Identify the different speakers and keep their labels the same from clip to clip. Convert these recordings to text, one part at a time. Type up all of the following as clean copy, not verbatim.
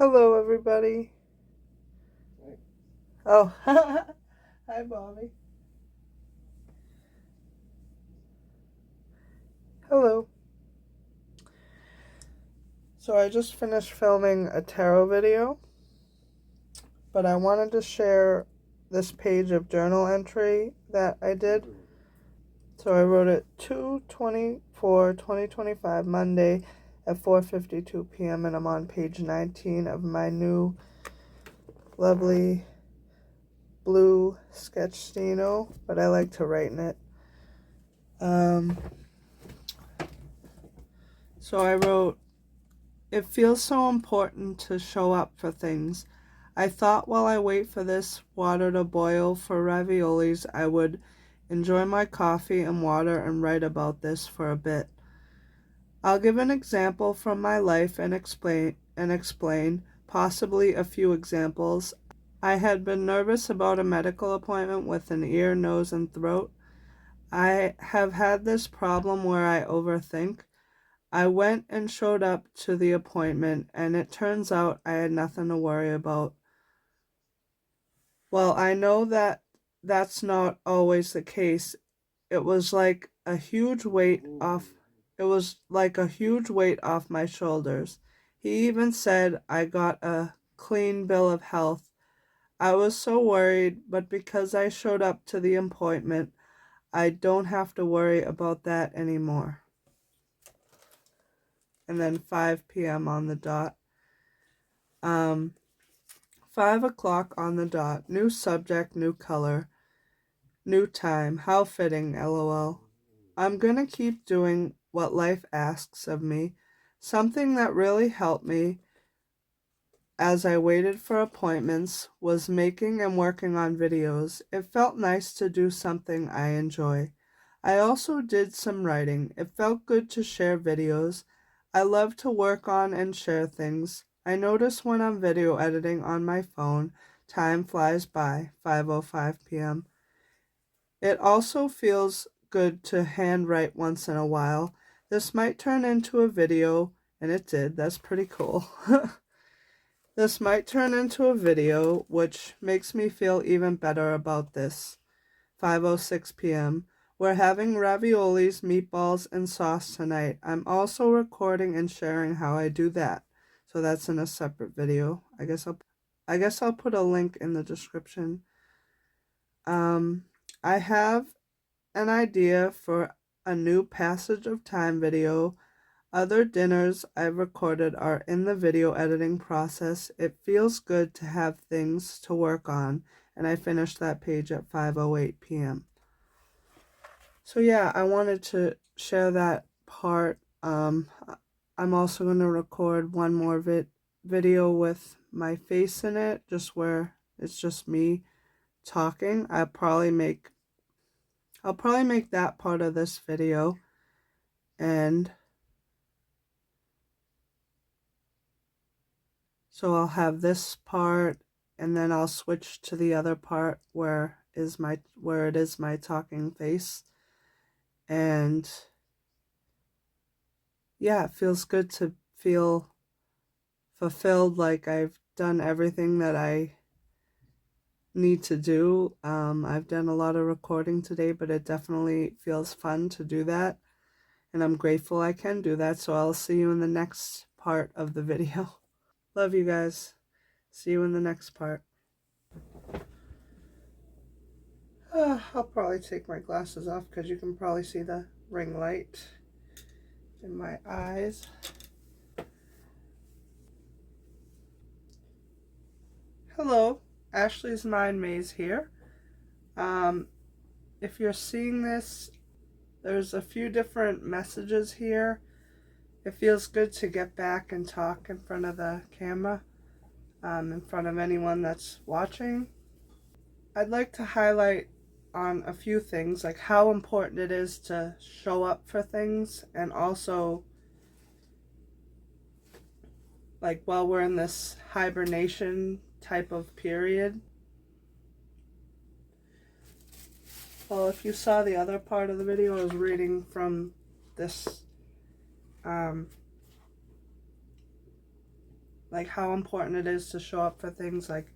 Speaker 1: Hello, everybody. Oh, hi, Bobby. Hello. So I just finished filming a tarot video, but I wanted to share this page of journal entry that I did. So I wrote it 2/24/2025, Monday at 4:52 p.m. and I'm on page 19 of my new lovely blue sketch steno, but I like to write in it. So I wrote, "It feels so important to show up for things. I thought while I wait for this water to boil for raviolis, I would enjoy my coffee and water and write about this for a bit. I'll give an example from my life and explain possibly a few examples. I had been nervous about a medical appointment with an ear, nose, and throat. I have had this problem where I overthink. I went and showed up to the appointment, and it turns out I had nothing to worry about. Well, I know that that's not always the case. It was like a huge weight off. It was like a huge weight off my shoulders. He even said I got a clean bill of health. I was so worried, but because I showed up to the appointment, I don't have to worry about that anymore." And then 5 p.m. on the dot. 5 o'clock on the dot. New subject, new color, new time. How fitting, lol. I'm gonna keep doing what life asks of me. Something that really helped me as I waited for appointments was making and working on videos. It felt nice to do something I enjoy. I also did some writing. It felt good to share videos. I love to work on and share things. I notice when I'm video editing on my phone, time flies by, 5:05 p.m. It also feels good to handwrite once in a while. This might turn into a video, and it did. That's pretty cool. This might turn into a video, which makes me feel even better about this. 5:06 p.m. We're having raviolis, meatballs, and sauce tonight. I'm also recording and sharing how I do that. So that's in a separate video. I guess I'll put a link in the description. I have an idea for a new Passage of Time video. Other dinners I've recorded are in the video editing process. It feels good to have things to work on, and I finished that page at 5:08 p.m. So yeah, I wanted to share that part. I'm also going to record one more video with my face in it, just where it's just me talking. I'll probably make that part of this video, and so I'll have this part, and then I'll switch to the other part where it is my talking face. And yeah, it feels good to feel fulfilled, like I've done everything that I need to do. I've done a lot of recording today, but it definitely feels fun to do that, and I'm grateful I can do that. So I'll see you in the next part of the video. Love you guys. See you in the next part. I'll probably take my glasses off because you can probably see the ring light in my eyes. Hello, Ashley's Mind Maze here. If you're seeing this, there's a few different messages here. It feels good to get back and talk in front of the camera, in front of anyone that's watching. I'd like to highlight on a few things, like how important it is to show up for things, and also like while we're in this hibernation type of period. Well, if you saw the other part of the video, I was reading from this like how important it is to show up for things. Like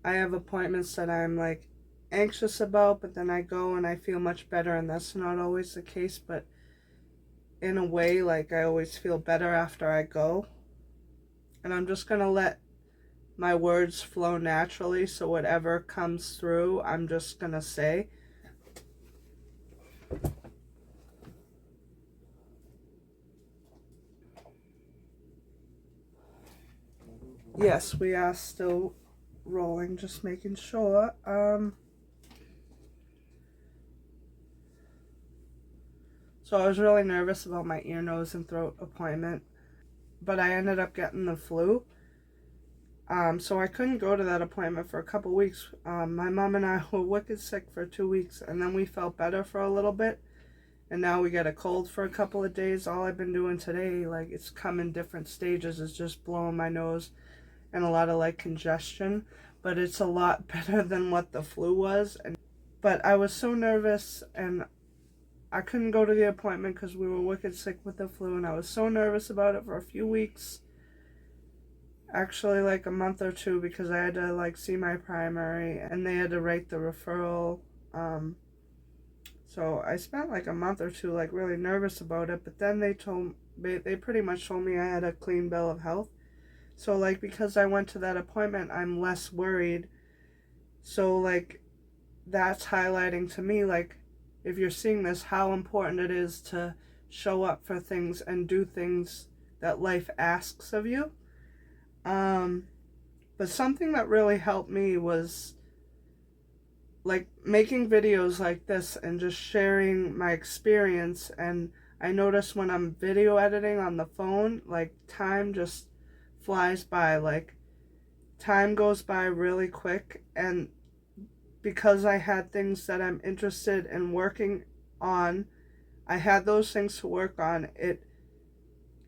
Speaker 1: I have appointments that I'm like anxious about, but then I go and I feel much better, and that's not always the case, but in a way, like I always feel better after I go. And I'm just gonna let my words flow naturally, so whatever comes through, I'm just gonna say. Yes, we are still rolling, just making sure. So I was really nervous about my ear, nose, and throat appointment, but I ended up getting the flu. So I couldn't go to that appointment for a couple weeks. My mom and I were wicked sick for 2 weeks, and then we felt better for a little bit, and now we get a cold for a couple of days. All I've been doing today, like it's come in different stages, is just blowing my nose and a lot of like congestion, but it's a lot better than what the flu was. But I was so nervous, and I couldn't go to the appointment because we were wicked sick with the flu, and I was so nervous about it for a few weeks. Actually, like a month or two, because I had to like see my primary and they had to write the referral. So I spent like a month or two like really nervous about it, but then they pretty much told me I had a clean bill of health. So like because I went to that appointment, I'm less worried. So like that's highlighting to me, like, if you're seeing this, how important it is to show up for things and do things that life asks of you. But something that really helped me was like making videos like this and just sharing my experience. And I notice when I'm video editing on the phone, like time just flies by. Like time goes by really quick, and because I had things that I'm interested in working on, I had those things to work on. It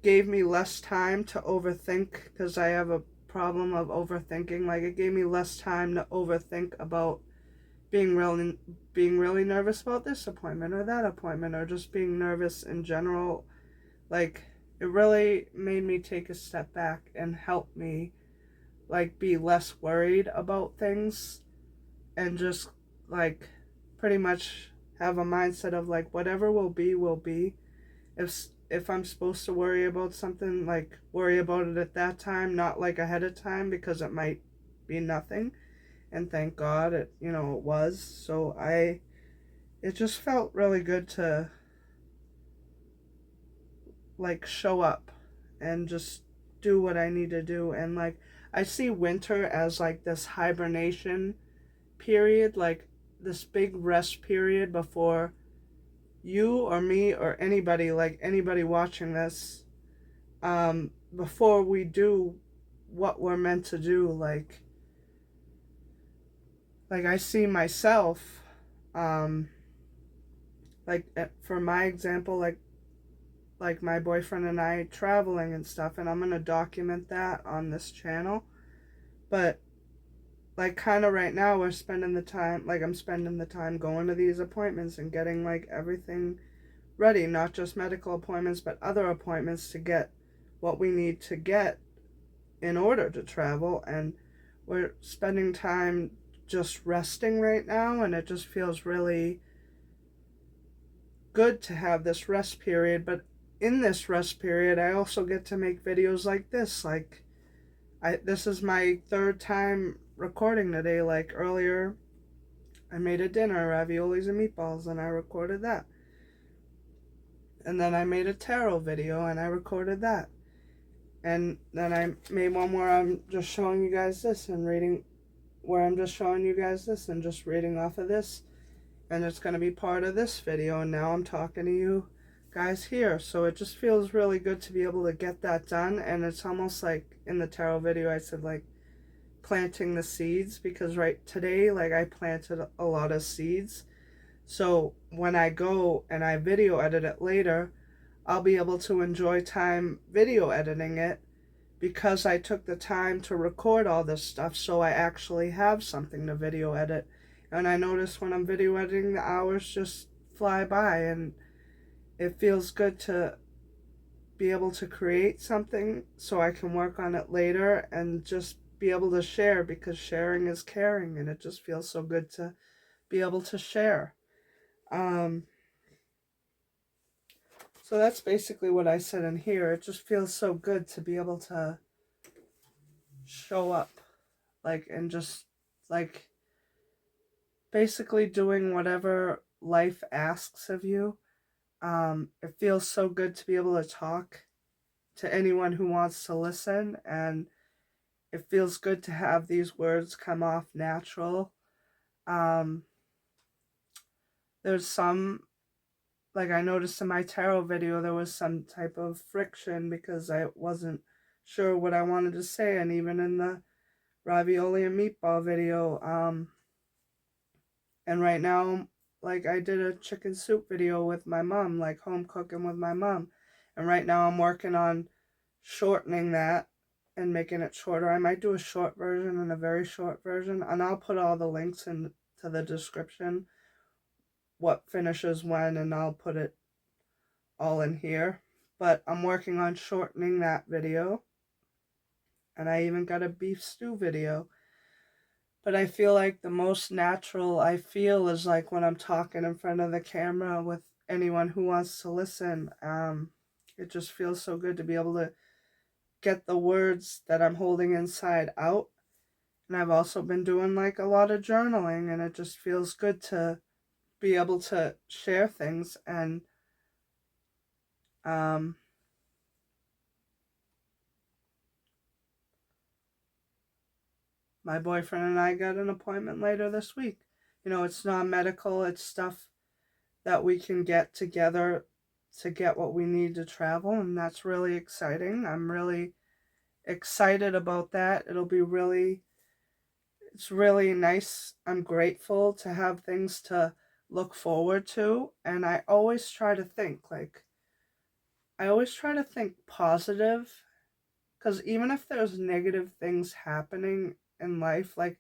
Speaker 1: gave me less time to overthink, because I have a problem of overthinking. Like it gave me less time to overthink about being really nervous about this appointment or that appointment, or just being nervous in general. Like it really made me take a step back and help me like be less worried about things, and just like pretty much have a mindset of like whatever will be will be. If I'm supposed to worry about something, like worry about it at that time, not like ahead of time, because it might be nothing. And thank God it was. So it just felt really good to like show up and just do what I need to do. And like I see winter as like this hibernation period, like this big rest period before you or me or anybody, like anybody watching this, before we do what we're meant to do. Like I see myself, um like for my example, like my boyfriend and I traveling and stuff, and I'm going to document that on this channel. But like kind of right now we're spending the time, like I'm spending the time going to these appointments and getting like everything ready, not just medical appointments but other appointments, to get what we need to get in order to travel. And we're spending time just resting right now, and it just feels really good to have this rest period. But in this rest period I also get to make videos like this. Like this is my third time recording today. Like earlier I made a dinner, raviolis and meatballs, and I recorded that. And then I made a tarot video and I recorded that. And then I made one where I'm just showing you guys this and reading, where I'm just showing you guys this and just reading off of this. And it's going to be part of this video. And now I'm talking to you guys here. So it just feels really good to be able to get that done. And it's almost like in the tarot video I said like planting the seeds, because right today like I planted a lot of seeds. So when I go and I video edit it later, I'll be able to enjoy time video editing it, because I took the time to record all this stuff, so I actually have something to video edit. And I notice when I'm video editing, the hours just fly by, and it feels good to be able to create something so I can work on it later and just be able to share, because sharing is caring, and it just feels so good to be able to share. Um, so that's basically what I said in here. It just feels so good to be able to show up, like, and just, like, basically doing whatever life asks of you. It feels so good to be able to talk to anyone who wants to listen, and it feels good to have these words come off natural. Um, there's some, like I noticed in my tarot video, there was some type of friction because I wasn't sure what I wanted to say, and even in the ravioli and meatball video, and right now, like, I did a chicken soup video with my mom, like home cooking with my mom, and right now I'm working on shortening that and making it shorter. I might do a short version and a very short version, and I'll put all the links into the description, what finishes when, and I'll put it all in here. But I'm working on shortening that video, and I even got a beef stew video. But I feel like the most natural I feel is like when I'm talking in front of the camera with anyone who wants to listen. It just feels so good to be able to get the words that I'm holding inside out. And I've also been doing like a lot of journaling, and it just feels good to be able to share things. And um, my boyfriend and I got an appointment later this week. You know, it's not medical, it's stuff that we can get together to get what we need to travel, and that's really exciting. I'm really excited about that. It's really nice. I'm grateful to have things to look forward to, and I always try to think positive, because even if there's negative things happening in life, like,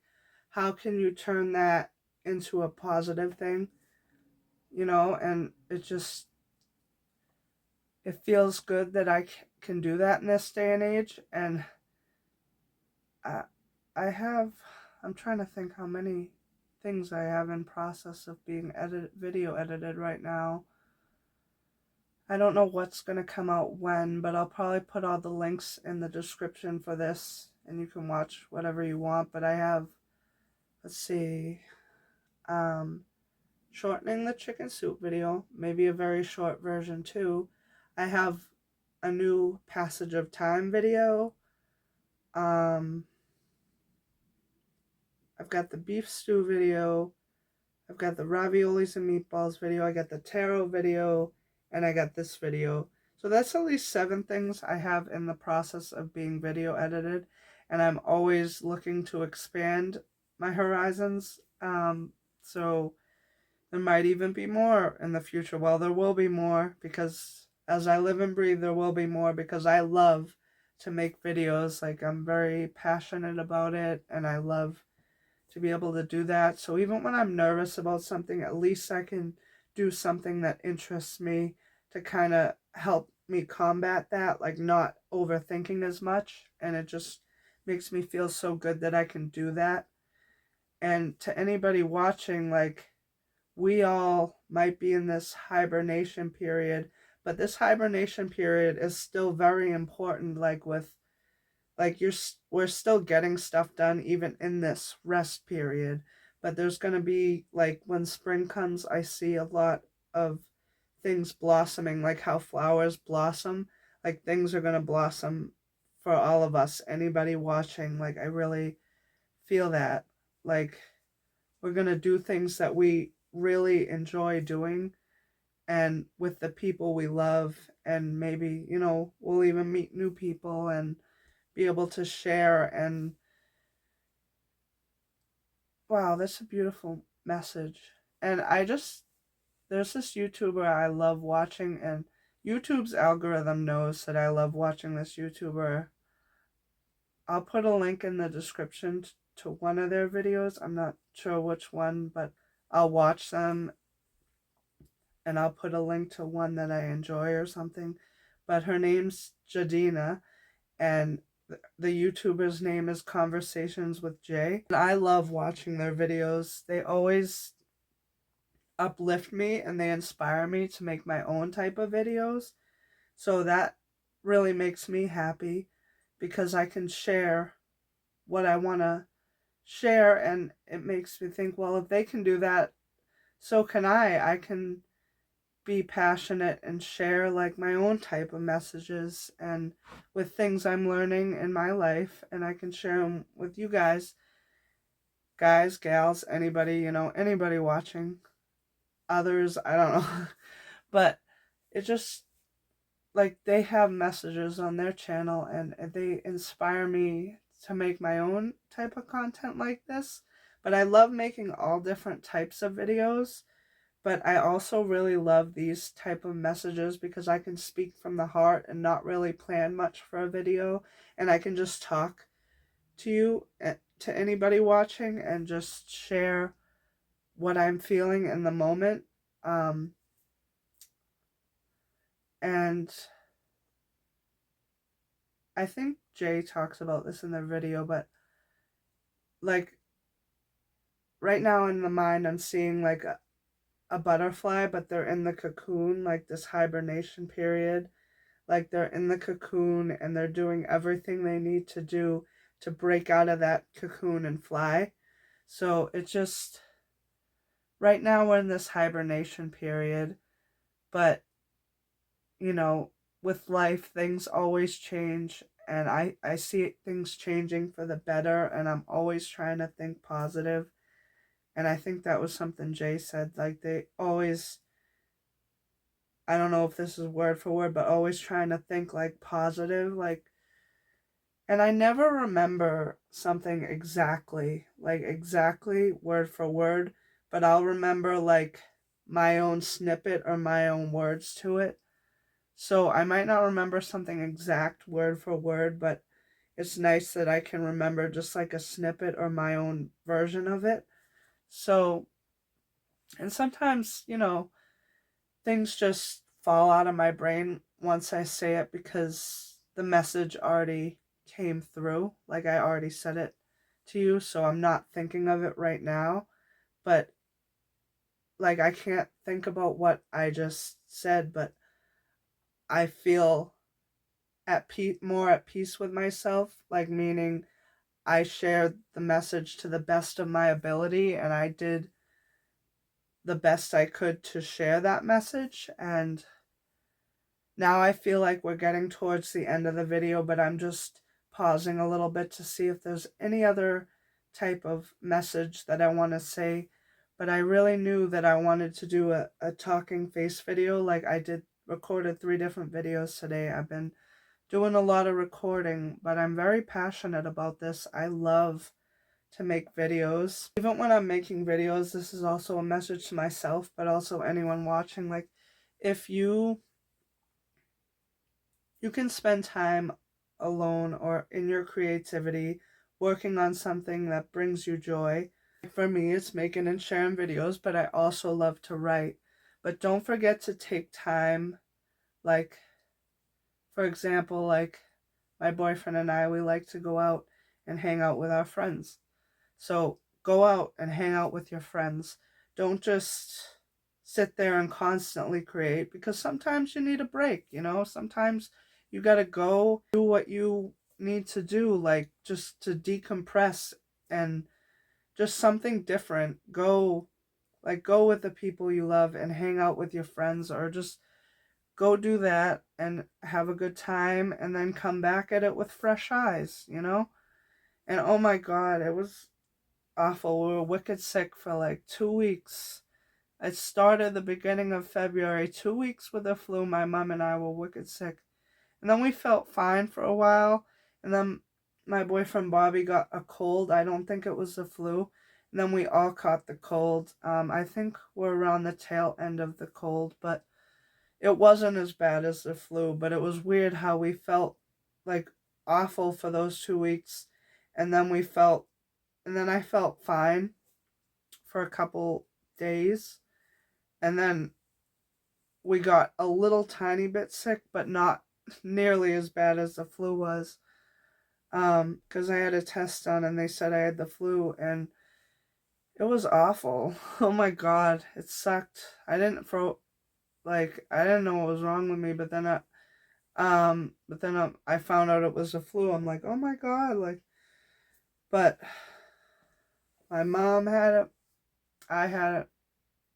Speaker 1: how can you turn that into a positive thing? You know, and it feels good that I can do that in this day and age. And I, I have, I'm trying to think how many things I have in process of being video edited right now. I don't know what's going to come out when, but I'll probably put all the links in the description for this, and you can watch whatever you want. But I have, let's see, um, shortening the chicken soup video, maybe a very short version too. I have a new passage of time video. Um, I've got the beef stew video. I've got the raviolis and meatballs video. I got the tarot video, and I got this video. So that's at least 7 things I have in the process of being video edited, and I'm always looking to expand my horizons. So there might even be more in the future. Well, there will be more, because as I live and breathe, there will be more, because I love to make videos. Like, I'm very passionate about it, and I love to be able to do that. So even when I'm nervous about something, at least I can do something that interests me to kind of help me combat that, like not overthinking as much. And it just makes me feel so good that I can do that. And to anybody watching, like, we all might be in this hibernation period, but this hibernation period is still very important. Like, with, like, we're still getting stuff done even in this rest period, but there's going to be, like, when spring comes, I see a lot of things blossoming, like how flowers blossom. Like, things are going to blossom for all of us, anybody watching. Like, I really feel that, like, we're going to do things that we really enjoy doing, and with the people we love, and maybe, you know, we'll even meet new people and be able to share. And wow, that's a beautiful message. And there's this YouTuber I love watching, and YouTube's algorithm knows that I love watching this YouTuber. I'll put a link in the description to one of their videos. I'm not sure which one, but I'll watch them, and I'll put a link to one that I enjoy or something. but her name's Jadina, and the YouTuber's name is Conversations with Jay. And I love watching their videos. They always uplift me and they inspire me to make my own type of videos. So that really makes me happy because I can share what I want to share, and it makes me think, well, if they can do that, so can I. I can be passionate and share like my own type of messages and with things I'm learning in my life, and I can share them with you guys, gals, anybody, anybody watching, others, I don't know. But it just, like, they have messages on their channel and they inspire me to make my own type of content like this. But I love making all different types of videos. But I also really love these type of messages because I can speak from the heart and not really plan much for a video. And I can just talk to you, to anybody watching, and just share what I'm feeling in the moment. And I think Jay talks about this in the video, but like right now in the mind, I'm seeing like a butterfly, but they're in the cocoon, like this hibernation period. Like they're in the cocoon and they're doing everything they need to do to break out of that cocoon and fly. So it's just, right now we're in this hibernation period, but with life, things always change, and I see things changing for the better, and I'm always trying to think positive. And I think that was something Jay said, like they always, I don't know if this is word for word, but always trying to think like positive, like, and I never remember something exactly, like exactly word for word, but I'll remember like my own snippet or my own words to it. So I might not remember something exact word for word, but it's nice that I can remember just like a snippet or my own version of it. So, and sometimes, things just fall out of my brain once I say it because the message already came through. Like I already said it to you, so I'm not thinking of it right now. But like I can't think about what I just said, but I feel more at peace with myself, like meaning I shared the message to the best of my ability and I did the best I could to share that message. And now I feel like we're getting towards the end of the video, but I'm just pausing a little bit to see if there's any other type of message that I want to say. But I really knew that I wanted to do a talking face video. Like I recorded 3 different videos today. I've been doing a lot of recording, but I'm very passionate about this. I love to make videos. Even when I'm making videos, this is also a message to myself, but also anyone watching. Like, if you can spend time alone or in your creativity working on something that brings you joy. For me, it's making and sharing videos, but I also love to write. But don't forget to take time, like, for example, like my boyfriend and I, we like to go out and hang out with our friends. So go out and hang out with your friends. Don't just sit there and constantly create, because sometimes you need a break, Sometimes you got to go do what you need to do, like just to decompress and just something different. Go with the people you love and hang out with your friends, or just go do that and have a good time and then come back at it with fresh eyes. And oh my God, it was awful. We were wicked sick for like 2 weeks. It started the beginning of February, 2 weeks with the flu. My mom and I were wicked sick. And then we felt fine for a while. And then my boyfriend Bobby got a cold. I don't think it was the flu. And then we all caught the cold. I think we're around the tail end of the cold, but it wasn't as bad as the flu. But it was weird how we felt like awful for those 2 weeks. And then I felt fine for a couple days, and then we got a little tiny bit sick, but not nearly as bad as the flu was. Because I had a test done and they said I had the flu, and it was awful. Oh my god, it sucked. I didn't know what was wrong with me, but then I found out it was a flu. I'm like, oh my god, like, but my mom had it, I had it,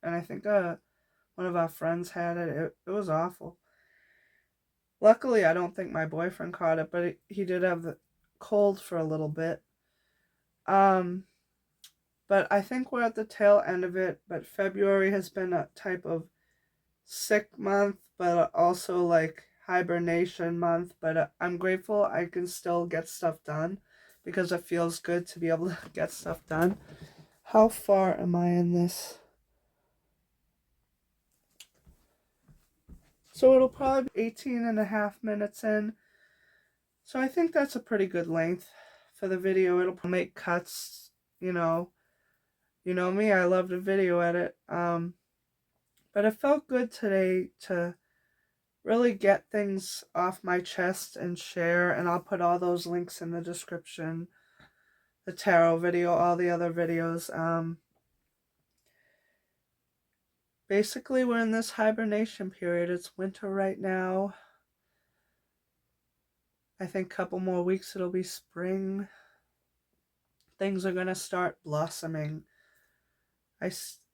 Speaker 1: and I think one of our friends had it. It was awful. Luckily, I don't think my boyfriend caught it, but he did have the cold for a little bit. Um, but I think we're at the tail end of it. But February has been a type of sick month, but also like hibernation month. But I'm grateful I can still get stuff done because it feels good to be able to get stuff done. How far am I in this? So it'll probably be 18 and a half minutes in. So I think that's a pretty good length for the video. It'll make cuts, you know. You know me, I love to video edit. But it felt good today to really get things off my chest and share, and I'll put all those links in the description. The tarot video, all the other videos. Basically, we're in this hibernation period. It's winter right now. I think a couple more weeks it'll be spring. Things are gonna start blossoming.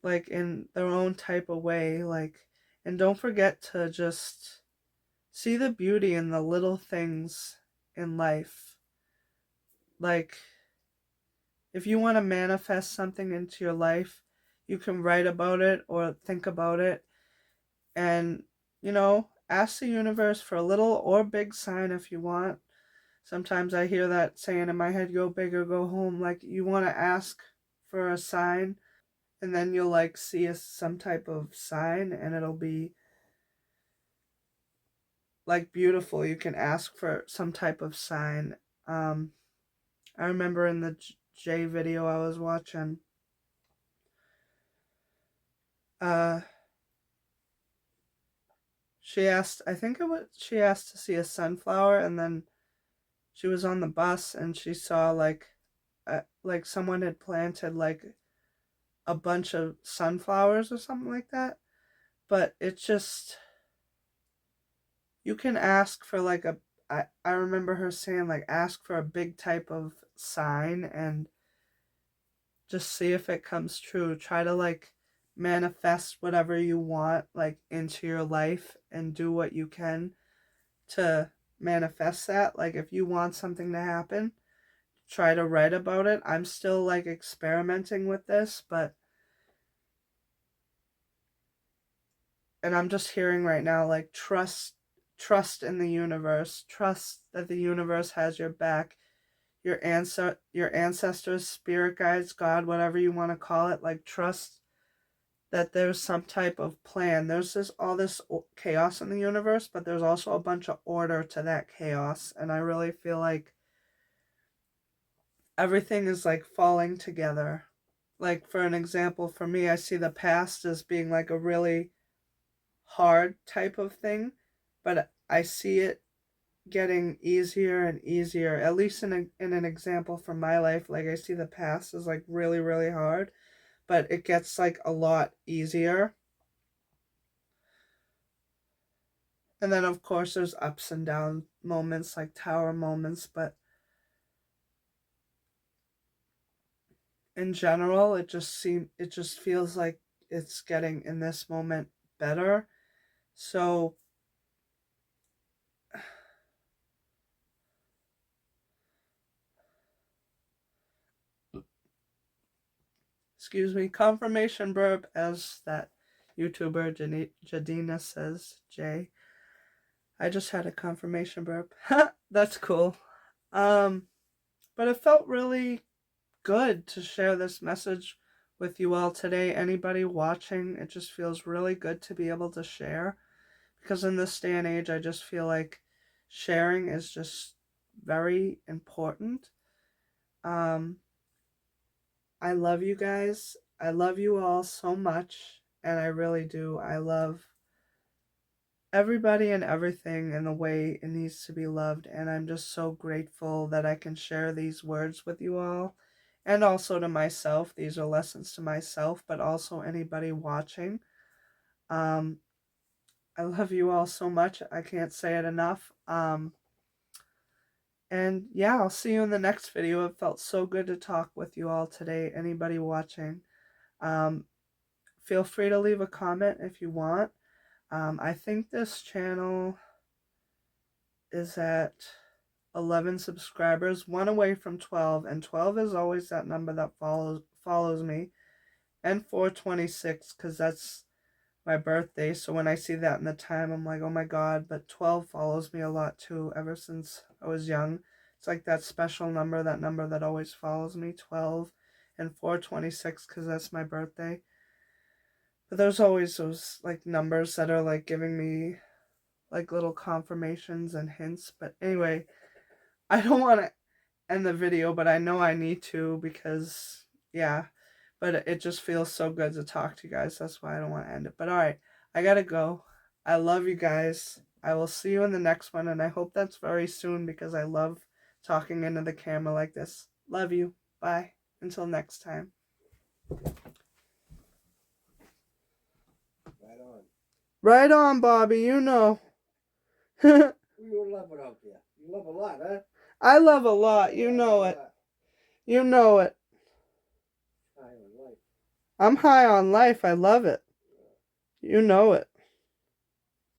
Speaker 1: Like in their own type of way. Like, and don't forget to just see the beauty in the little things in life. Like, if you want to manifest something into your life, you can write about it or think about it and, ask the universe for a little or big sign if you want. Sometimes I hear that saying in my head, go big or go home. Like, you want to ask for a sign, and then you'll like see some type of sign, and it'll be like beautiful. You can ask for some type of sign. I remember in the J video I was watching, uh, she asked to see a sunflower, and then she was on the bus and she saw like someone had planted like a bunch of sunflowers or something like that. But it's just, you can ask for like I remember her saying like ask for a big type of sign and just see if it comes true. Try to like manifest whatever you want like into your life and do what you can to manifest that. Like, if you want something to happen, try to write about it. I'm still like experimenting with this, and I'm just hearing right now like trust in the universe. Trust that the universe has your back. Your ancestors, spirit guides, God, whatever you want to call it, like trust that there's some type of plan. There's all this chaos in the universe, but there's also a bunch of order to that chaos, and I really feel like everything is like falling together. Like, for an example, for me, I see the past as being like a really hard type of thing, but I see it getting easier and easier. At least in an example from my life, like I see the past as like really really hard, but it gets like a lot easier. And then of course there's ups and down moments, like tower moments, but in general it just feels like it's getting in this moment better. So excuse me, confirmation burp, as that YouTuber Jadina says, Jay. I just had a confirmation burp. That's cool. Um, but it felt really good to share this message with you all today. Anybody watching, it just feels really good to be able to share, because in this day and age, I just feel like sharing is just very important. Um, I love you guys. I love you all so much, and I really do. everybody and everything in the way it needs to be loved. And I'm just so grateful that I can share these words with you all. And also to myself. These are lessons to myself, but also anybody watching. I love you all so much. I can't say it enough. And yeah, I'll see you in the next video. It felt so good to talk with you all today. Anybody watching, feel free to leave a comment if you want. I think this channel is at 11 subscribers, one away from 12, and 12 is always that number that follows me, and 426 because that's my birthday. So when I see that in the time, I'm like, oh my god. But 12 follows me a lot too, ever since I was young. It's like that special number, that number that always follows me, 12, and 426 because that's my birthday. But there's always those like numbers that are like giving me like little confirmations and hints. But anyway, I don't want to end the video, but I know I need to because, yeah. But it just feels so good to talk to you guys. That's why I don't want to end it. But alright, I gotta go. I love you guys. I will see you in the next one, and I hope that's very soon because I love talking into the camera like this. Love you. Bye. Until next time.
Speaker 2: Right on.
Speaker 1: Right on, Bobby. You know.
Speaker 2: Who you loving out there? You love a lot, huh?
Speaker 1: I love a lot. You know it. You know it.
Speaker 2: High on life.
Speaker 1: I'm high on life. I love it. You know it.